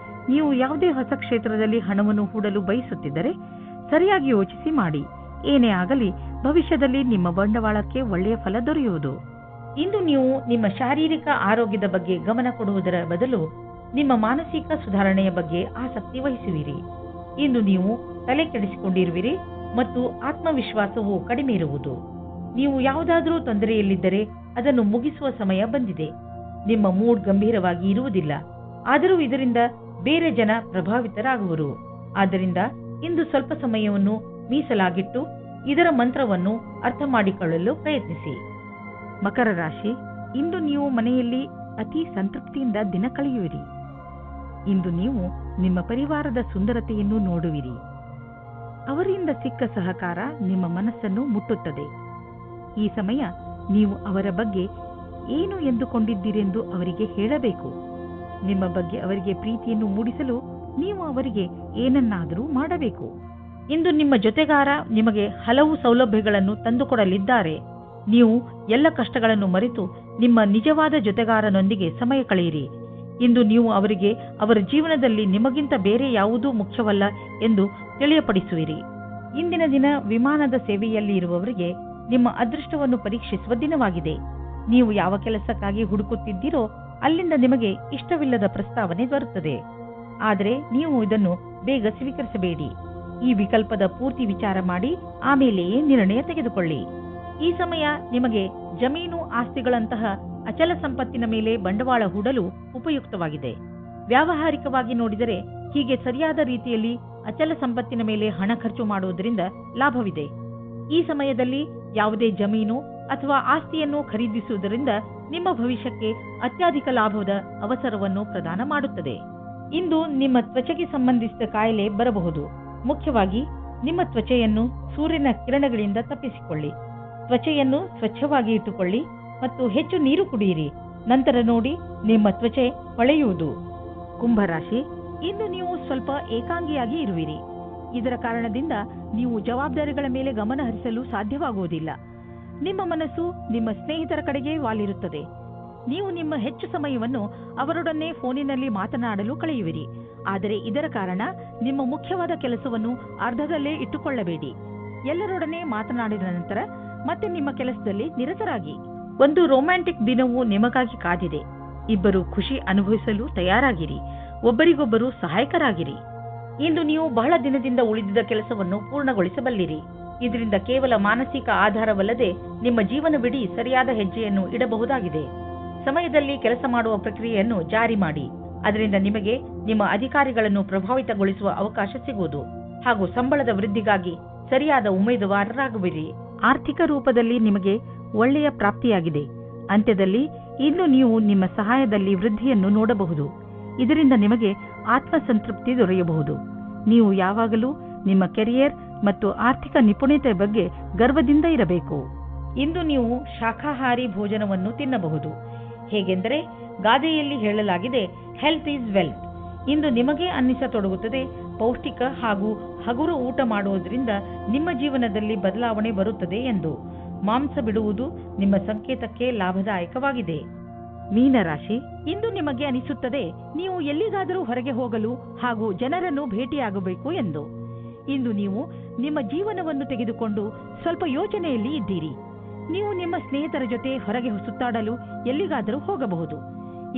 ನೀವು ಯಾವುದೇ ಹೊಸ ಕ್ಷೇತ್ರದಲ್ಲಿ ಹಣವನ್ನು ಹೂಡಲು ಬಯಸುತ್ತಿದ್ದರೆ ಸರಿಯಾಗಿ ಯೋಚಿಸಿ ಮಾಡಿ. ಏನೇ ಆಗಲಿ ಭವಿಷ್ಯದಲ್ಲಿ ನಿಮ್ಮ ಬಂಡವಾಳಕ್ಕೆ ಒಳ್ಳೆಯ ಫಲ ದೊರೆಯುವುದು. ಇಂದು ನೀವು ನಿಮ್ಮ ಶಾರೀರಿಕ ಆರೋಗ್ಯದ ಬಗ್ಗೆ ಗಮನ ಕೊಡುವುದರ ಬದಲು ನಿಮ್ಮ ಮಾನಸಿಕ ಸುಧಾರಣೆಯ ಬಗ್ಗೆ ಆಸಕ್ತಿ ವಹಿಸುವಿರಿ. ಇಂದು ನೀವು ತಲೆ ಕೆಡಿಸಿಕೊಂಡಿರುವಿರಿ ಮತ್ತು ಆತ್ಮವಿಶ್ವಾಸವು ಕಡಿಮೆ ಇರುವುದು. ನೀವು ಯಾವುದಾದರೂ ತೊಂದರೆಯಲ್ಲಿದ್ದರೆ ಅದನ್ನು ಮುಗಿಸುವ ಸಮಯ ಬಂದಿದೆ. ನಿಮ್ಮ ಮೂಡ್ ಗಂಭೀರವಾಗಿ ಇರುವುದಿಲ್ಲ, ಆದರೂ ಇದರಿಂದ ಬೇರೆ ಜನ ಪ್ರಭಾವಿತರಾಗುವರು. ಆದ್ದರಿಂದ ಇಂದು ಸ್ವಲ್ಪ ಸಮಯವನ್ನು ಮೀಸಲಾಗಿಟ್ಟು ಇದರ ಮಂತ್ರವನ್ನು ಅರ್ಥ ಮಾಡಿಕೊಳ್ಳಲು ಪ್ರಯತ್ನಿಸಿ. ಮಕರ ರಾಶಿ, ಇಂದು ನೀವು ಮನೆಯಲ್ಲಿ ಅತಿ ಸಂತೃಪ್ತಿಯಿಂದ ದಿನ ಕಳೆಯುವಿರಿ. ಇಂದು ನೀವು ನಿಮ್ಮ ಪರಿವಾರದ ಸುಂದರತೆಯನ್ನು ನೋಡುವಿರಿ. ಅವರಿಂದ ಸಿಕ್ಕ ಸಹಕಾರ ನಿಮ್ಮ ಮನಸ್ಸನ್ನು ಮುಟ್ಟುತ್ತದೆ. ಈ ಸಮಯ ನೀವು ಅವರ ಬಗ್ಗೆ ಏನು ಎಂದುಕೊಂಡಿದ್ದೀರೆಂದು ಅವರಿಗೆ ಹೇಳಬೇಕು. ನಿಮ್ಮ ಬಗ್ಗೆ ಅವರಿಗೆ ಪ್ರೀತಿಯನ್ನು ಮೂಡಿಸಲು ನೀವು ಅವರಿಗೆ ಏನನ್ನಾದರೂ ಮಾಡಬೇಕು. ಇಂದು ನಿಮ್ಮ ಜೊತೆಗಾರ ನಿಮಗೆ ಹಲವು ಸೌಲಭ್ಯಗಳನ್ನು ತಂದುಕೊಡಲಿದ್ದಾರೆ. ನೀವು ಎಲ್ಲ ಕಷ್ಟಗಳನ್ನು ಮರೆತು ನಿಮ್ಮ ನಿಜವಾದ ಜೊತೆಗಾರನೊಂದಿಗೆ ಸಮಯ ಕಳೆಯಿರಿ. ಇಂದು ನೀವು ಅವರಿಗೆ ಅವರ ಜೀವನದಲ್ಲಿ ನಿಮಗಿಂತ ಬೇರೆ ಯಾವುದೂ ಮುಖ್ಯವಲ್ಲ ಎಂದು ತಿಳಿಯಪಡಿಸುವಿರಿ. ಇಂದಿನ ದಿನ ವಿಮಾನದ ಸೇವೆಯಲ್ಲಿ ಇರುವವರಿಗೆ ನಿಮ್ಮ ಅದೃಷ್ಟವನ್ನು ಪರೀಕ್ಷಿಸುವ ದಿನವಾಗಿದೆ. ನೀವು ಯಾವ ಕೆಲಸಕ್ಕಾಗಿ ಹುಡುಕುತ್ತಿದ್ದೀರೋ ಅಲ್ಲಿಂದ ನಿಮಗೆ ಇಷ್ಟವಿಲ್ಲದ ಪ್ರಸ್ತಾವನೆ ಬರುತ್ತದೆ. ಆದರೆ ನೀವು ಇದನ್ನು ಬೇಗ ಸ್ವೀಕರಿಸಬೇಡಿ. ಈ ವಿಕಲ್ಪದ ಪೂರ್ತಿ ವಿಚಾರ ಮಾಡಿ ಆಮೇಲೆಯೇ ನಿರ್ಣಯ ತೆಗೆದುಕೊಳ್ಳಿ. ಈ ಸಮಯ ನಿಮಗೆ ಜಮೀನು ಆಸ್ತಿಗಳಂತಹ ಅಚಲ ಸಂಪತ್ತಿನ ಮೇಲೆ ಬಂಡವಾಳ ಹೂಡಲು ಉಪಯುಕ್ತವಾಗಿದೆ. ವ್ಯಾವಹಾರಿಕವಾಗಿ ನೋಡಿದರೆ ಹೀಗೆ ಸರಿಯಾದ ರೀತಿಯಲ್ಲಿ ಅಚಲ ಸಂಪತ್ತಿನ ಮೇಲೆ ಹಣ ಖರ್ಚು ಮಾಡುವುದರಿಂದ ಲಾಭವಿದೆ. ಈ ಸಮಯದಲ್ಲಿ ಯಾವುದೇ ಜಮೀನು ಅಥವಾ ಆಸ್ತಿಯನ್ನು ಖರೀದಿಸುವುದರಿಂದ ನಿಮ್ಮ ಭವಿಷ್ಯಕ್ಕೆ ಅತ್ಯಧಿಕ ಲಾಭದ ಅವಸರವನ್ನು ಪ್ರದಾನ ಮಾಡುತ್ತದೆ. ಇಂದು ನಿಮ್ಮ ತ್ವಚೆಗೆ ಸಂಬಂಧಿಸಿದ ಕಾಯಿಲೆ ಬರಬಹುದು. ಮುಖ್ಯವಾಗಿ ನಿಮ್ಮ ತ್ವಚೆಯನ್ನು ಸೂರ್ಯನ ಕಿರಣಗಳಿಂದ ತಪ್ಪಿಸಿಕೊಳ್ಳಿ. ತ್ವಚೆಯನ್ನು ಸ್ವಚ್ಛವಾಗಿ ಇಟ್ಟುಕೊಳ್ಳಿ ಮತ್ತು ಹೆಚ್ಚು ನೀರು ಕುಡಿಯಿರಿ. ನಂತರ ನೋಡಿ ನಿಮ್ಮ ತ್ವಚೆ ಹೊಳೆಯುವುದು. ಕುಂಭರಾಶಿ, ಇಂದು ನೀವು ಸ್ವಲ್ಪ ಏಕಾಂಗಿಯಾಗಿ ಇರುವಿರಿ. ಇದರ ಕಾರಣದಿಂದ ನೀವು ಜವಾಬ್ದಾರಿಗಳ ಮೇಲೆ ಗಮನ ಹರಿಸಲು ಸಾಧ್ಯವಾಗುವುದಿಲ್ಲ. ನಿಮ್ಮ ಮನಸ್ಸು ನಿಮ್ಮ ಸ್ನೇಹಿತರ ಕಡೆಗೆ ವಾಲಿರುತ್ತದೆ. ನೀವು ನಿಮ್ಮ ಹೆಚ್ಚು ಸಮಯವನ್ನು ಅವರೊಡನೆ ಫೋನಿನಲ್ಲಿ ಮಾತನಾಡಲು ಕಳೆಯುವಿರಿ. ಆದರೆ ಇದರ ಕಾರಣ ನಿಮ್ಮ ಮುಖ್ಯವಾದ ಕೆಲಸವನ್ನು ಅರ್ಧದಲ್ಲೇ ಇಟ್ಟುಕೊಳ್ಳಬೇಡಿ. ಎಲ್ಲರೊಡನೆ ಮಾತನಾಡಿದ ನಂತರ ಮತ್ತೆ ನಿಮ್ಮ ಕೆಲಸದಲ್ಲಿ ನಿರತರಾಗಿ. ಒಂದು ರೊಮ್ಯಾಂಟಿಕ್ ದಿನವು ನಿಮಗಾಗಿ ಕಾದಿದೆ. ಇಬ್ಬರು ಖುಷಿ ಅನುಭವಿಸಲು ತಯಾರಾಗಿರಿ. ಒಬ್ಬರಿಗೊಬ್ಬರು ಸಹಾಯಕರಾಗಿರಿ. ಇಂದು ನೀವು ಬಹಳ ದಿನದಿಂದ ಉಳಿದಿದ್ದ ಕೆಲಸವನ್ನು ಪೂರ್ಣಗೊಳಿಸಬಲ್ಲಿರಿ. ಇದರಿಂದ ಕೇವಲ ಮಾನಸಿಕ ಆಧಾರವಲ್ಲದೆ ನಿಮ್ಮ ಜೀವನವಿಡೀ ಸರಿಯಾದ ಹೆಜ್ಜೆಯನ್ನು ಇಡಬಹುದಾಗಿದೆ. ಸಮಯದಲ್ಲಿ ಕೆಲಸ ಮಾಡುವ ಪ್ರಕ್ರಿಯೆಯನ್ನು ಜಾರಿ ಮಾಡಿ. ಅದರಿಂದ ನಿಮಗೆ ನಿಮ್ಮ ಅಧಿಕಾರಿಗಳನ್ನು ಪ್ರಭಾವಿತಗೊಳಿಸುವ ಅವಕಾಶ ಸಿಗುವುದು ಹಾಗೂ ಸಂಬಳದ ವೃದ್ಧಿಗಾಗಿ ಸರಿಯಾದ ಉಮೇದುವಾರರಾಗುವಿರಿ. ಆರ್ಥಿಕ ರೂಪದಲ್ಲಿ ನಿಮಗೆ ಒಳ್ಳೆಯ ಪ್ರಾಪ್ತಿಯಾಗಿದೆ. ಅಂತ್ಯದಲ್ಲಿ ಇನ್ನು ನೀವು ನಿಮ್ಮ ಸಹಾಯದಲ್ಲಿ ವೃದ್ಧಿಯನ್ನು ನೋಡಬಹುದು. ಇದರಿಂದ ನಿಮಗೆ ಆತ್ಮಸಂತೃಪ್ತಿ ದೊರೆಯಬಹುದು. ನೀವು ಯಾವಾಗಲೂ ನಿಮ್ಮ ಕೆರಿಯರ್ ಮತ್ತು ಆರ್ಥಿಕ ನಿಪುಣತೆ ಬಗ್ಗೆ ಗರ್ವದಿಂದ ಇರಬೇಕು. ಇಂದು ನೀವು ಶಾಖಾಹಾರಿ ಭೋಜನವನ್ನು ತಿನ್ನಬಹುದು. ಹೇಗೆಂದರೆ ಗಾದೆಯಲ್ಲಿ ಹೇಳಲಾಗಿದೆ, ಹೆಲ್ತ್ ಈಸ್ ವೆಲ್ತ್. ಇಂದು ನಿಮಗೆ ಅನ್ನಿಸತೊಡಗುತ್ತದೆ, ಪೌಷ್ಟಿಕ ಹಾಗೂ ಹಗುರ ಊಟ ಮಾಡುವುದರಿಂದ ನಿಮ್ಮ ಜೀವನದಲ್ಲಿ ಬದಲಾವಣೆ ಬರುತ್ತದೆ ಎಂದು. ಮಾಂಸ ಬಿಡುವುದು ನಿಮ್ಮ ಸಂಕೇತಕ್ಕೆ ಲಾಭದಾಯಕವಾಗಿದೆ. ಮೀನರಾಶಿ, ಇಂದು ನಿಮಗೆ ಅನಿಸುತ್ತದೆ ನೀವು ಎಲ್ಲಿಗಾದರೂ ಹೊರಗೆ ಹೋಗಲು ಹಾಗೂ ಜನರನ್ನು ಭೇಟಿಯಾಗಬೇಕು ಎಂದು. ಇಂದು ನೀವು ನಿಮ್ಮ ಜೀವನವನ್ನು ತೆಗೆದುಕೊಂಡು ಸ್ವಲ್ಪ ಯೋಚನೆಯಲ್ಲಿ ಇದ್ದೀರಿ. ನೀವು ನಿಮ್ಮ ಸ್ನೇಹಿತರ ಜೊತೆ ಹೊರಗೆ ಸುತ್ತಾಡಲು ಎಲ್ಲಿಗಾದರೂ ಹೋಗಬಹುದು.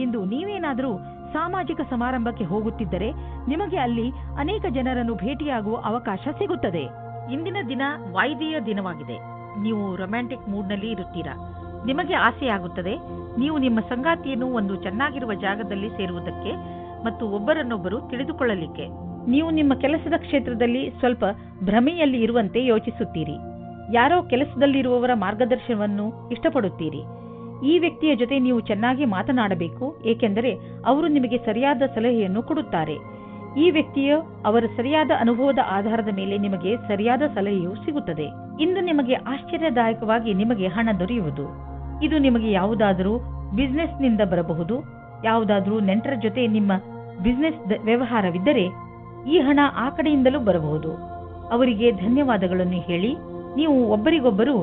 ಇಂದು ನೀವೇನಾದರೂ ಸಾಮಾಜಿಕ ಸಮಾರಂಭಕ್ಕೆ ಹೋಗುತ್ತಿದ್ದರೆ ನಿಮಗೆ ಅಲ್ಲಿ ಅನೇಕ ಜನರನ್ನು ಭೇಟಿಯಾಗುವ ಅವಕಾಶ ಸಿಗುತ್ತದೆ. ಇಂದಿನ ದಿನ ವಾಯಿದೆಯ ದಿನವಾಗಿದೆ. ನೀವು ರೊಮ್ಯಾಂಟಿಕ್ ಮೂಡ್ನಲ್ಲಿ ಇರುತ್ತೀರಾ. ನಿಮಗೆ ಆಸೆಯಾಗುತ್ತದೆ ನೀವು ನಿಮ್ಮ ಸಂಗಾತಿಯನ್ನು ಒಂದು ಚೆನ್ನಾಗಿರುವ ಜಾಗದಲ್ಲಿ ಸೇರುವುದಕ್ಕೆ ಮತ್ತು ಒಬ್ಬರನ್ನೊಬ್ಬರು ತಿಳಿದುಕೊಳ್ಳಲಿಕ್ಕೆ. ನೀವು ನಿಮ್ಮ ಕೆಲಸದ ಕ್ಷೇತ್ರದಲ್ಲಿ ಸ್ವಲ್ಪ ಭ್ರಮೆಯಲ್ಲಿ ಇರುವಂತೆ ಯೋಚಿಸುತ್ತೀರಿ. ಯಾರೋ ಕೆಲಸದಲ್ಲಿರುವವರ ಮಾರ್ಗದರ್ಶನವನ್ನು ಇಷ್ಟಪಡುತ್ತೀರಿ. ಈ ವ್ಯಕ್ತಿಯ ಜೊತೆ ನೀವು ಚೆನ್ನಾಗಿ ಮಾತನಾಡಬೇಕು, ಏಕೆಂದರೆ ಅವರು ನಿಮಗೆ ಸರಿಯಾದ ಸಲಹೆಯನ್ನು ಕೊಡುತ್ತಾರೆ. ಈ ವ್ಯಕ್ತಿಯು ಅವರ ಸರಿಯಾದ ಅನುಭವದ ಆಧಾರದ ಮೇಲೆ ನಿಮಗೆ ಸರಿಯಾದ ಸಲಹೆಯು ಸಿಗುತ್ತದೆ. ಇಂದು ನಿಮಗೆ ಆಶ್ಚರ್ಯದಾಯಕವಾಗಿ ನಿಮಗೆ ಹಣ ದೊರೆಯುವುದು. ಇದು ನಿಮಗೆ ಯಾವುದಾದರೂ ಬಿಸಿನೆಸ್ನಿಂದ ಬರಬಹುದು. ಯಾವುದಾದರೂ ನೆಂಟರ ಜೊತೆ ನಿಮ್ಮ ಬಿಸಿನೆಸ್ ವ್ಯವಹಾರವಿದ್ದರೆ ಈ ಹಣ ಆ ಕಡೆಯಿಂದಲೂ ಬರಬಹುದು. ಅವರಿಗೆ ಧನ್ಯವಾದಗಳನ್ನು ಹೇಳಿ ನೀವು ಒಬ್ಬರಿಗೊಬ್ಬರು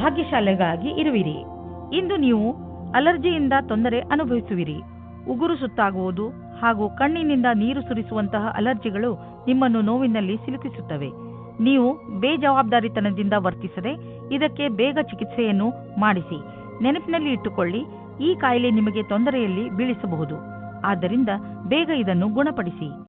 ಭಾಗ್ಯಶಾಲಿಗಳಾಗಿ ಇರುವಿರಿ. ಇಂದು ನೀವು ಅಲರ್ಜಿಯಿಂದ ತೊಂದರೆ ಅನುಭವಿಸುವಿರಿ. ಉಗುರು ಸುತ್ತಾಗುವುದು ಹಾಗೂ ಕಣ್ಣಿನಿಂದ ನೀರು ಸುರಿಸುವಂತಹ ಅಲರ್ಜಿಗಳು ನಿಮ್ಮನ್ನು ನೋವಿನಲ್ಲಿ ಸಿಲುಕಿಸುತ್ತವೆ. ನೀವು ಬೇಜವಾಬ್ದಾರಿತನದಿಂದ ವರ್ತಿಸದೆ ಇದಕ್ಕೆ ಬೇಗ ಚಿಕಿತ್ಸೆಯನ್ನು ಮಾಡಿಸಿ. ನೆನಪಿನಲ್ಲಿ ಇಟ್ಟುಕೊಳ್ಳಿ, ಈ ಕಾಯಿಲೆ ನಿಮಗೆ ತೊಂದರೆಯಲ್ಲಿ ಬೀಳಿಸಬಹುದು. ಆದ್ದರಿಂದ ಬೇಗ ಇದನ್ನು ಗುಣಪಡಿಸಿ.